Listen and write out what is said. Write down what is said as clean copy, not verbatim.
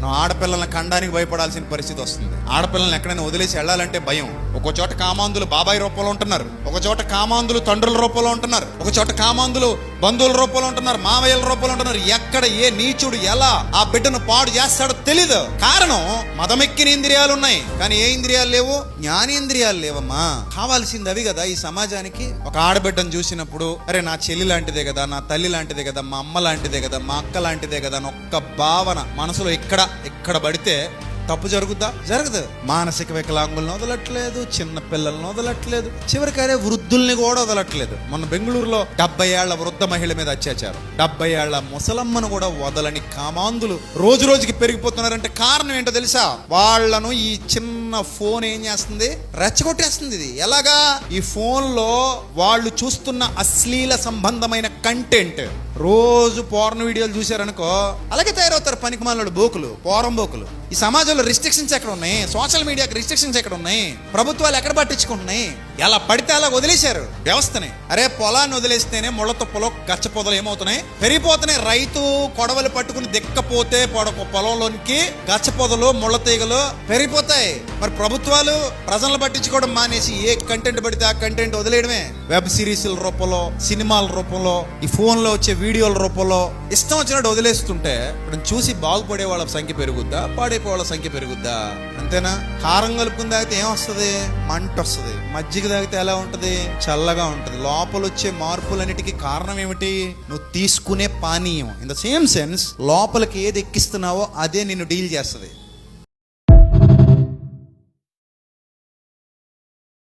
మనం ఆడపిల్లల్ని కండానికి భయపడాల్సిన పరిస్థితి వస్తుంది. ఆడపిల్లల్ని ఎక్కడైనా వదిలేసి వెళ్ళాలంటే భయం. ఒక చోట కామాంధులు బాబాయ్ రూపంలో ఉంటున్నారు, ఒక చోట కామాంధులు తండ్రుల రూపంలో ఉంటున్నారు, ఒక చోట కామాంధులు బంధువుల రూపంలో ఉంటున్నారు, మావయ్యల రూపంలో ఉంటున్నారు. ఎక్కడ ఏ నీచుడు ఎలా ఆ బిడ్డను పాడు చేస్తాడో తెలీదు. కారణం మదమెక్కిన ఇంద్రియాలు ఉన్నాయి, కానీ ఏ ఇంద్రియాలు లేవు? జ్ఞానేంద్రియాలు లేవమ్మా. కావాల్సింది అవి కదా ఈ సమాజానికి. ఒక ఆడబిడ్డను చూసినప్పుడు అరే నా చెల్లి లాంటిదే కదా, నా తల్లి లాంటిదే కదా, మా అమ్మ లాంటిదే కదా, మా అక్క లాంటిదే కదా అని ఒక్క భావన మనసులో ఎక్కడ పడితే తప్పు జరుగుద్దా? జరగదు. మానసిక వికలాంగులను వదలట్లేదు, చిన్న పిల్లలను వదలట్లేదు, చివరికనే వృద్ధుల్ని కూడా వదలట్లేదు. మొన్న బెంగళూరులో 70 ఏళ్ల వృద్ధ మహిళ మీద అత్యాచారం, 70 ఏళ్ల ముసలమ్మను కూడా వదలని కామాంధులు రోజు రోజుకి పెరిగిపోతున్నారంటే కారణం ఏంటో తెలుసా? వాళ్లను ఈ చిన్న ఫోన్ ఏం చేస్తుంది? రెచ్చగొట్టేస్తుంది. ఇది ఎలాగా? ఈ ఫోన్ లో వాళ్ళు చూస్తున్న అశ్లీల సంబంధమైన కంటెంట్, రోజు పోర్న్ వీడియోలు చూశారనుకో అలాగే తయారవుతారు పనికిమాలిన బోకులు, పోరం బోకులు. ఈ సమాజంలో రిస్ట్రిక్షన్స్ ఎక్కడ ఉన్నాయి? సోషల్ మీడియాకి రిస్ట్రిక్షన్స్ ఎక్కడ ఉన్నాయి? ప్రభుత్వాలు ఎక్కడ పట్టించుకుంటున్నాయి? ఎలా పడితే అలా వదిలేశారు వ్యవస్థని. అరే పొలాన్ని వదిలేస్తేనే ముళ్ళ తుప్పలో గచ్చ పొదలు ఏమవుతున్నాయి? పెరిగిపోతున్నాయి. రైతు కొడవలు పట్టుకుని దిక్కపోతే పొలంలోనికి గచ్చ పొదలు ముళ్ళ తీగలు పెరిగిపోతాయి. మరి ప్రభుత్వాలు ప్రజలను పట్టించుకోవడం మానేసి ఏ కంటెంట్ పడితే ఆ కంటెంట్ వదిలేయడమే. వెబ్ సిరీస్ల రూపంలో, సినిమాల రూపంలో, ఈ ఫోన్లో వచ్చే వీడియోల రూపంలో ఇష్టం వచ్చినట్టు వదిలేస్తుంటే ఇప్పుడు చూసి బాగుపడే వాళ్ళ సంఖ్య పెరుగుద్దా, పాడైపోయే వాళ్ళ సంఖ్య పెరుగుద్దా? అంతేనా? కారం కలుపుకుని తాగితే ఏం వస్తుంది? మంట వస్తుంది. మజ్జిగ తాగితే ఎలా ఉంటది? చల్లగా ఉంటది. లోపల వచ్చే మార్పులన్నిటికీ కారణం ఏమిటి? నువ్వు తీసుకునే పానీయం. ఇన్ ద సేమ్ సెన్స్ లోపలికి ఏది ఎక్కిస్తున్నావో అదే నిన్ను డీల్ చేస్తుంది.